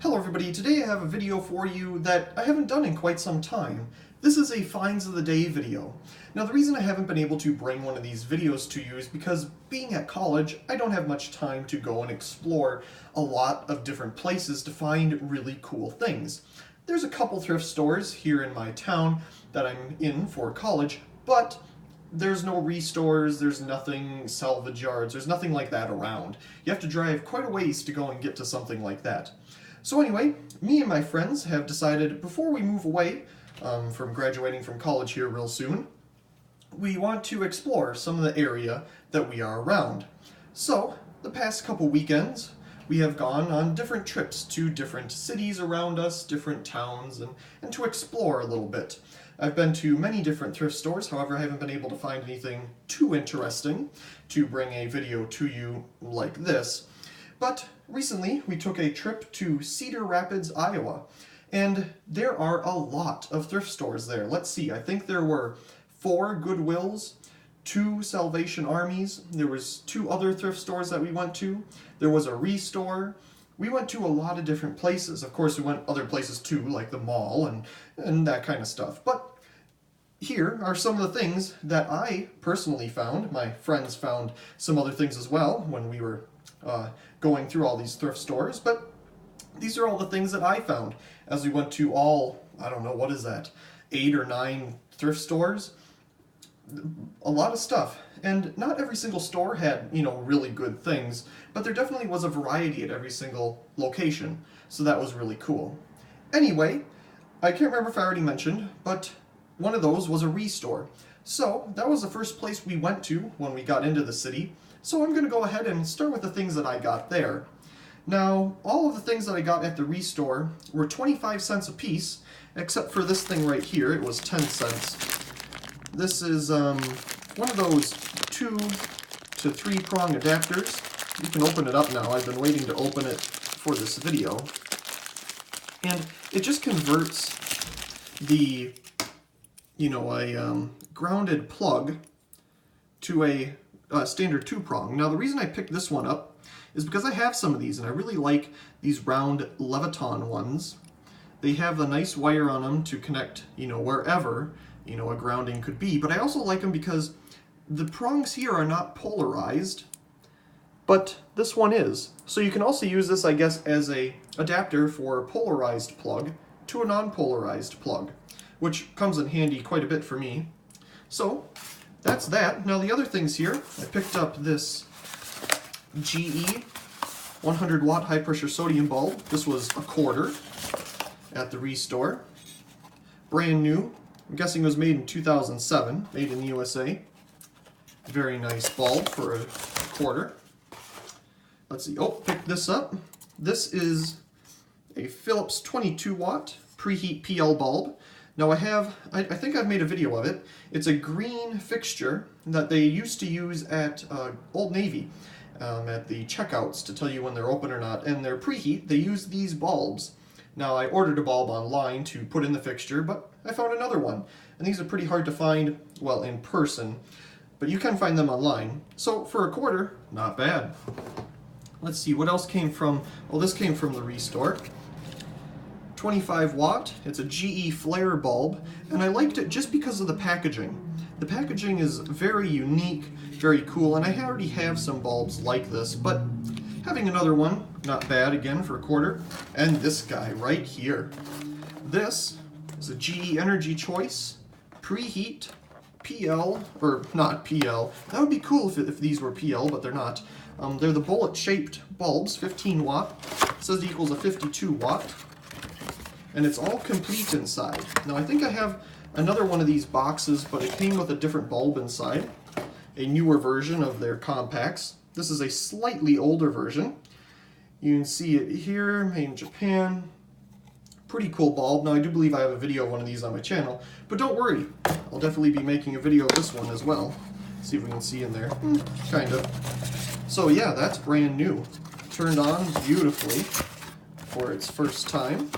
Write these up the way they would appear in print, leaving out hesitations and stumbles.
Hello everybody, today I have a video for you that I haven't done in quite some time. This is a Finds of the Day video. Now the reason I haven't been able to bring one of these videos to you is because being at college, I don't have much time to go and explore a lot of different places to find really cool things. There's a couple thrift stores here in my town that I'm in for college, but there's no restores, there's nothing salvage yards, there's nothing like that around. You have to drive quite a ways to go and get to something like that. So anyway, me and my friends have decided before we move away from graduating from college here real soon, we want to explore some of the area that we are around. So the past couple weekends we have gone on different trips to different cities around us, different towns, and to explore a little bit. I've been to many different thrift stores, however I haven't been able to find anything too interesting to bring a video to you like this. But recently we took a trip to Cedar Rapids, Iowa, and there are a lot of thrift stores there. Let's see, I think there were 4 Goodwills, 2 Salvation Armies, there was 2 other thrift stores that we went to, there was a Restore. We went to a lot of different places. Of course we went other places too, like the mall and that kind of stuff. But here are some of the things that I personally found. My friends found some other things as well when we were going through all these thrift stores, but these are all the things that I found as we went to all, I don't know, what is that, 8 or 9 thrift stores? A lot of stuff. And not every single store had, really good things, but there definitely was a variety at every single location, so that was really cool. Anyway, I can't remember if I already mentioned, but one of those was a Restore. So that was the first place we went to when we got into the city. So I'm going to go ahead and start with the things that I got there. Now, all of the things that I got at the Restore were 25 cents a piece, except for this thing right here, it was 10 cents. This is one of those 2 to 3 prong adapters. You can open it up now. I've been waiting to open it for this video. And it just converts the, a grounded plug to a standard 2-prong. Now the reason I picked this one up is because I have some of these and I really like these round Leviton ones. They have a nice wire on them to connect, wherever, a grounding could be, but I also like them because the prongs here are not polarized, but this one is. So you can also use this, I guess, as a adapter for a polarized plug to a non-polarized plug, which comes in handy quite a bit for me. So that's that. Now the other things here, I picked up this GE 100 watt high pressure sodium bulb. This was a quarter at the Restore. Brand new. I'm guessing it was made in 2007, made in the USA. Very nice bulb for a quarter. Let's see, picked this up. This is a Philips 22 watt preheat PL bulb. Now I think I've made a video of it. It's a green fixture that they used to use at Old Navy at the checkouts to tell you when they're open or not. And their preheat, they use these bulbs. Now I ordered a bulb online to put in the fixture, but I found another one. And these are pretty hard to find, well, in person, but you can find them online. So for a quarter, not bad. Let's see, what else came from, well, this came from the Restore. 25 watt, it's a GE flare bulb, and I liked it just because of the packaging. The packaging is very unique, very cool, and I already have some bulbs like this, but having another one, not bad again for a quarter. And this guy right here. This is a GE Energy Choice preheat PL, or not PL. That would be cool if these were PL, but they're not. They're the bullet-shaped bulbs, 15 watt. It says it equals a 52 watt. And it's all complete inside. Now I think I have another one of these boxes, but it came with a different bulb inside. A newer version of their compacts. This is a slightly older version. You can see it here, made in Japan. Pretty cool bulb. Now I do believe I have a video of one of these on my channel, but don't worry, I'll definitely be making a video of this one as well. See if we can see in there. Kind of. So yeah, that's brand new. Turned on beautifully for its first time.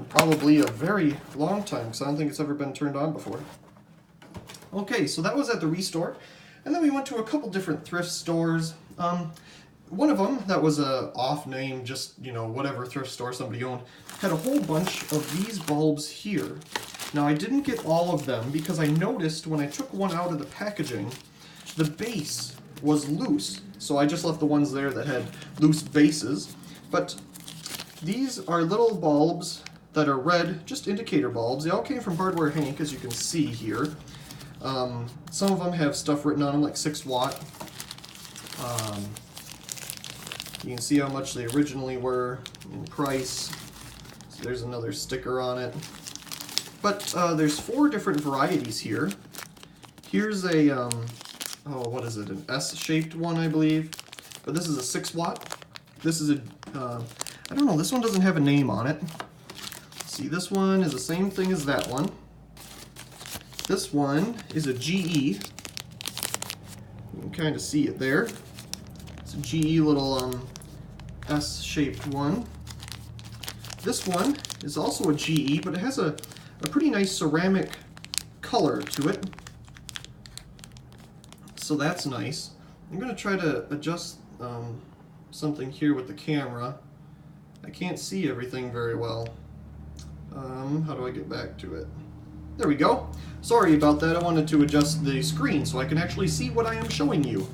Probably a very long time, because I don't think it's ever been turned on before. Okay, so that was at the Restore, and then we went to a couple different thrift stores. one of them that was a off name, just, you know, whatever thrift store somebody owned, had a whole bunch of these bulbs here. Now I didn't get all of them because I noticed when I took one out of the packaging, the base was loose. So I just left the ones there that had loose bases. But these are little bulbs that are red, just indicator bulbs. They all came from Hardware Hank, as you can see here. Some of them have stuff written on them, like 6 watt. You can see how much they originally were in price. So there's another sticker on it. But there's 4 different varieties here. Here's a, oh, what is it, an S-shaped one, I believe. But this is a 6 watt. This is a, I don't know, this one doesn't have a name on it. See, this one is the same thing as that one. This one is a GE. You can kind of see it there. It's a GE little S-shaped one. This one is also a GE, but it has a pretty nice ceramic color to it. So that's nice. I'm going to try to adjust something here with the camera. I can't see everything very well. How do I get back to it? There we go. Sorry about that. I wanted to adjust the screen so I can actually see what I am showing you.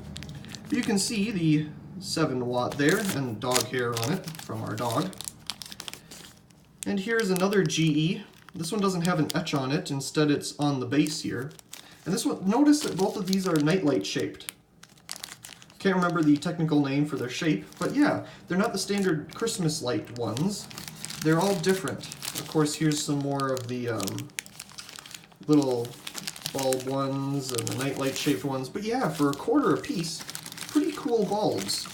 You can see the 7 watt there and dog hair on it from our dog. And here's another GE. This one doesn't have an etch on it. Instead, it's on the base here. And this one, notice that both of these are nightlight shaped. Can't remember the technical name for their shape, but yeah, they're not the standard Christmas light ones. They're all different. Of course, here's some more of the little bulb ones and the nightlight shaped ones. But yeah, for $1 a piece, pretty cool bulbs.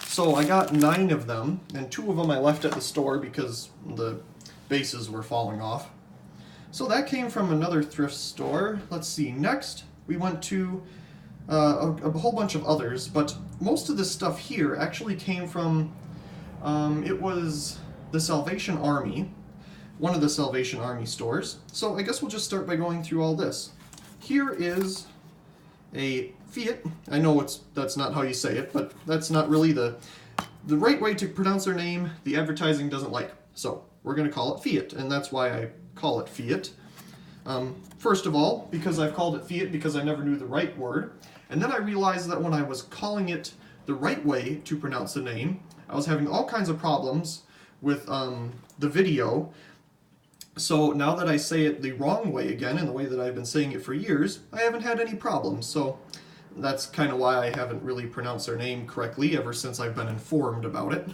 So I got 9 of them, and 2 of them I left at the store because the bases were falling off. So that came from another thrift store. Let's see, next we went to a whole bunch of others, but most of this stuff here actually came from, it was the Salvation Army, one of the Salvation Army stores. So I guess we'll just start by going through all this. Here is a Fiat. I know that's not how you say it, but that's not really the right way to pronounce their name. The advertising doesn't like. So we're going to call it Fiat, and that's why I call it Fiat. First of all, because I've called it Fiat because I never knew the right word. And then I realized that when I was calling it the right way to pronounce the name, I was having all kinds of problems with the video. So now that I say it the wrong way again, and the way that I've been saying it for years, I haven't had any problems. So that's kind of why I haven't really pronounced their name correctly ever since I've been informed about it.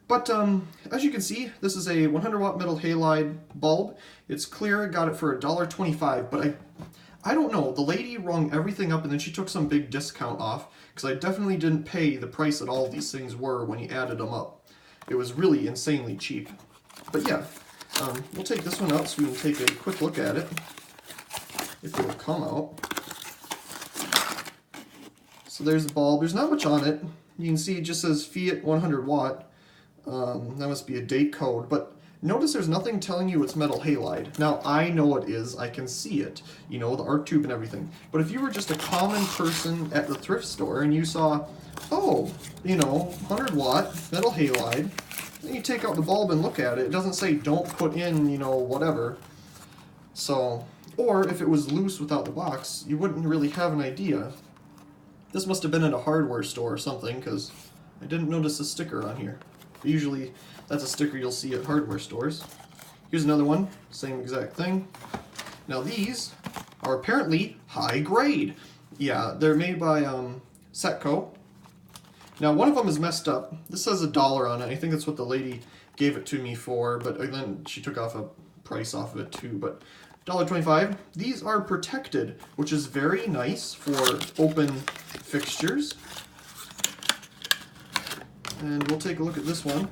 But as you can see, this is a 100 watt metal halide bulb. It's clear. I got it for $1.25, but I don't know. The lady rung everything up and then she took some big discount off because I definitely didn't pay the price that all these things were when you added them up. It was really insanely cheap. But yeah, we'll take this one out so we can take a quick look at it, if it will come out. So there's the bulb. There's not much on it. You can see it just says Fiat 100 watt. That must be a date code, but notice there's nothing telling you it's metal halide. Now, I know it is. I can see it, you know, the arc tube and everything. But if you were just a common person at the thrift store and you saw, oh, you know, 100 watt metal halide, then you take out the bulb and look at it. It doesn't say don't put in, you know, whatever. So, or if it was loose without the box, you wouldn't really have an idea. This must have been at a hardware store or something, because I didn't notice a sticker on here. Usually, that's a sticker you'll see at hardware stores. Here's another one, same exact thing. Now these are apparently high grade. Yeah, they're made by Setco. Now one of them is messed up. This says $1 on it. I think that's what the lady gave it to me for, but then she took off a price off of it too. But $1.25. These are protected, which is very nice for open fixtures. And we'll take a look at this one.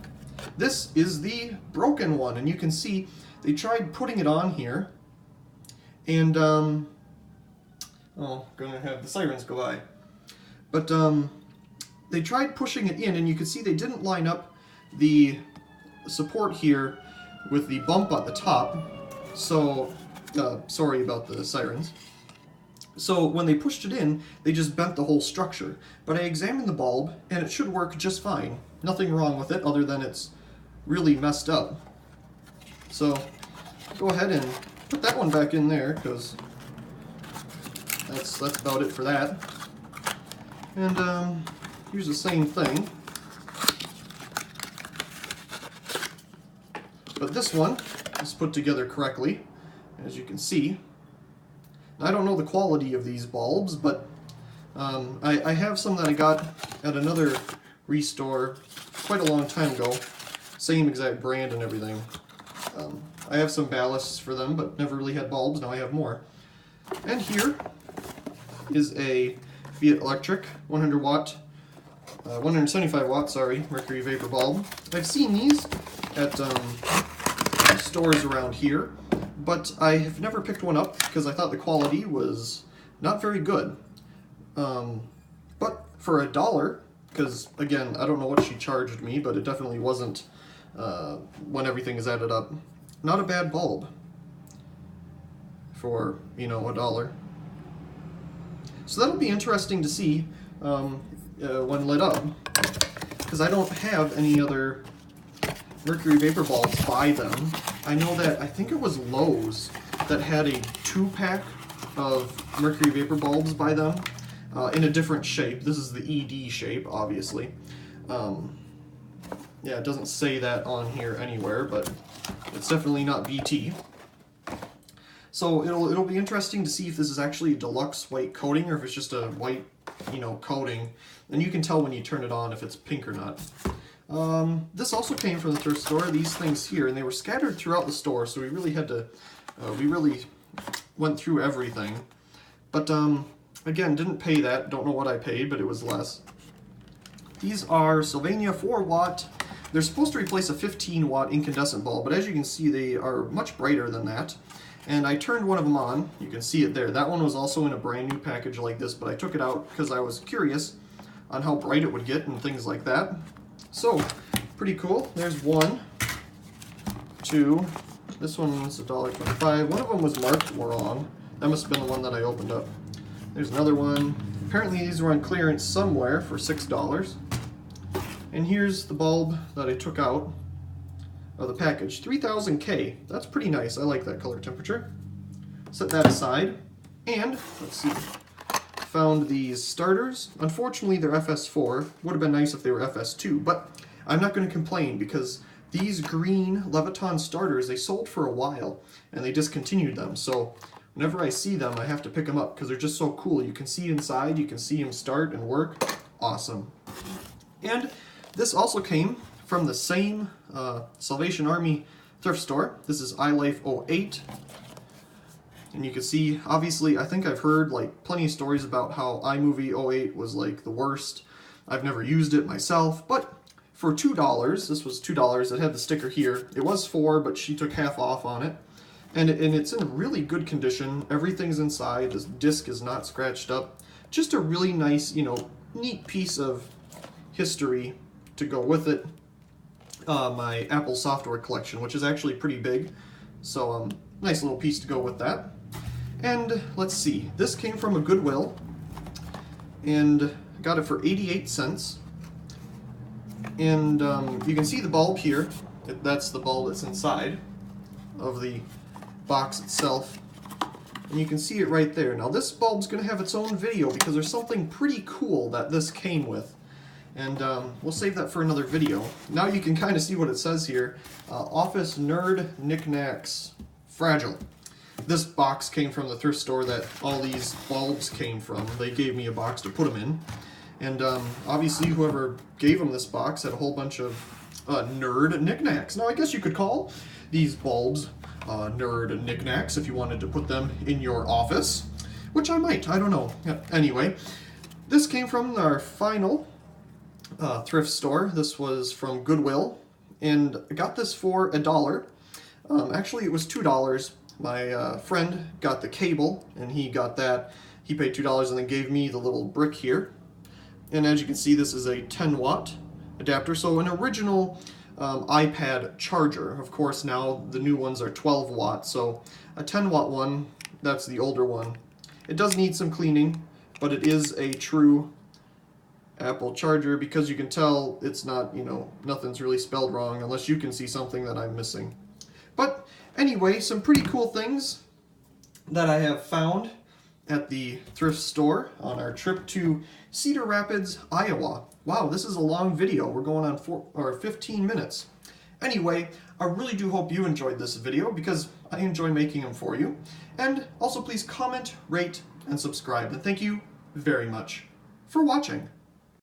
This is the broken one, and you can see they tried putting it on here, and oh, gonna have the sirens go by. But they tried pushing it in, and you can see they didn't line up the support here with the bump at the top. So sorry about the sirens. So when they pushed it in, they just bent the whole structure. But I examined the bulb, and it should work just fine. Nothing wrong with it, other than it's really messed up. So go ahead and put that one back in there, because that's about it for that. And here's the same thing. But this one is put together correctly, as you can see. I don't know the quality of these bulbs, but I have some that I got at another restore quite a long time ago. Same exact brand and everything. I have some ballasts for them, but never really had bulbs. Now I have more. And here is a Fiat Electric 175 watt, sorry, mercury vapor bulb. I've seen these at stores around here, but I have never picked one up because I thought the quality was not very good. But for $1, because again, I don't know what she charged me, but it definitely wasn't when everything is added up. Not a bad bulb for, you know, $1. So that'll be interesting to see when lit up, because I don't have any other mercury vapor bulbs by them. I know that, I think it was Lowe's that had a 2-pack of mercury vapor bulbs by them in a different shape. This is the ED shape, obviously. Yeah, it doesn't say that on here anywhere, but it's definitely not VT. So it'll be interesting to see if this is actually a deluxe white coating or if it's just a white, you know, coating. And you can tell when you turn it on if it's pink or not. This also came from the thrift store, these things here, and they were scattered throughout the store, so we really had to, we really went through everything. But, again, didn't pay that, don't know what I paid, but it was less. These are Sylvania 4 watt. They're supposed to replace a 15 watt incandescent bulb, but as you can see, they are much brighter than that. And I turned one of them on, you can see it there. That one was also in a brand new package like this, but I took it out because I was curious on how bright it would get and things like that. So, pretty cool. There's one, two, this one was $1.25. One of them was marked wrong. That must have been the one that I opened up. There's another one. Apparently these were on clearance somewhere for $6. And here's the bulb that I took out of the package. 3000K. That's pretty nice. I like that color temperature. Set that aside. And, let's see, found these starters. Unfortunately, they're FS4. Would have been nice if they were FS2, but I'm not going to complain because these green Leviton starters, they sold for a while and they discontinued them. So whenever I see them, I have to pick them up because they're just so cool. You can see inside, you can see them start and work. Awesome. And this also came from the same Salvation Army thrift store. This is iLife 08. And you can see, obviously, I think I've heard like plenty of stories about how iMovie 08 was like the worst. I've never used it myself, but for $2, this was $2, it had the sticker here. It was $4, but she took half off on it. And it's in really good condition. Everything's inside. This disc is not scratched up. Just a really nice, you know, neat piece of history to go with it. My Apple software collection, which is actually pretty big. So, nice little piece to go with that. And let's see, this came from a Goodwill, and got it for 88 cents. And you can see the bulb here. That's the bulb that's inside of the box itself. And you can see it right there. Now this bulb's going to have its own video because there's something pretty cool that this came with. And we'll save that for another video. Now you can kind of see what it says here. Office Nerd Knickknacks Fragile. This box came from the thrift store that all these bulbs came from. They gave me a box to put them in. And obviously whoever gave them this box had a whole bunch of nerd knickknacks. Now I guess you could call these bulbs nerd knickknacks if you wanted to put them in your office. Which I might, I don't know. Anyway, this came from our final thrift store. This was from Goodwill. And I got this for $1. Actually it was $2. My friend got the cable, and he got that. He paid $2 and then gave me the little brick here. And as you can see, this is a 10 watt adapter, so an original iPad charger. Of course, now the new ones are 12 watt, so a 10 watt one, that's the older one. It does need some cleaning, but it is a true Apple charger because you can tell it's not, nothing's really spelled wrong unless you can see something that I'm missing. But anyway, some pretty cool things that I have found at the thrift store on our trip to Cedar Rapids, Iowa. Wow, this is a long video. We're going on 15 minutes. Anyway, I really do hope you enjoyed this video because I enjoy making them for you. And also please comment, rate, and subscribe. And thank you very much for watching.